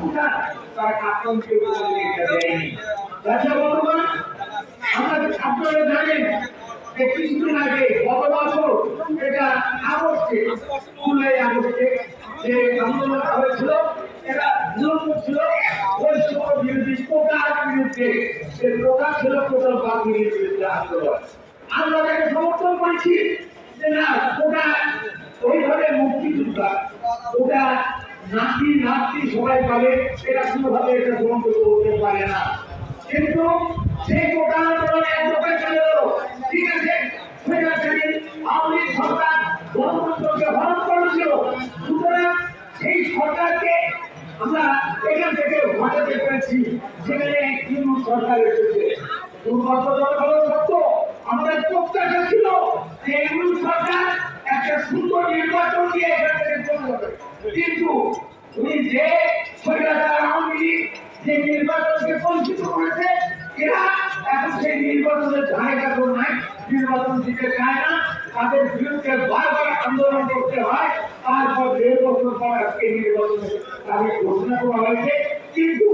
কোটা তারা আতঙ্কের দেয়নি। বর্তমান আপনারা জানেন যে কিছুদিন আগে গত বছর এটা আগস্টে 16 আগস্টে যে আন্দোলনটা হয়েছিল এটা বিলম্ব ছিল বৈষম্য বিরোধী কোটার বিরুদ্ধে। সে কোটা ছিল কোটার বাতিলের বিরুদ্ধে আন্দোলন। আমরা তাকে সমর্থন করেছি যে না কোটা ওইভাবে মুক্তিযোদ্ধা ওটা নাতি নাতি সবাই পাবে, এটা কোনোভাবে এটা গ্রহণ করতে পারে না। কিন্তু সেই কোটা আন্দোলনে এক লোকের চলে গেল, ঠিক আছে আওয়ামী সরকার গণতন্ত্রকে হরণ করেছিল। সুতরাং সেই সরকারকে আমরা এখান থেকে ঘটাতে পেরেছি, সেখানে হিন্দু সরকার এসেছে। দুর্ভাগ্যজনক হলো সত্য, আমাদের প্রত্যাশা ছিল যে হিন্দু সরকার একটা সুন্দর নির্বাচন দিয়ে এখান থেকে চলে যাবে, কিন্তু উনি যে স্বৈরাচার আওয়ামী লীগ যে নির্বাচনকে বঞ্চিত করেছে, এরা এখন সেই নির্বাচনের জায়গা তো নাই, নির্বাচন দিতে চায় না, তাদের বিরুদ্ধে বারবার আন্দোলন করতে হয়। তারপর 1.5 বছর পর আজকে নির্বাচনের তারিখ ঘোষণা করা হয়েছে, কিন্তু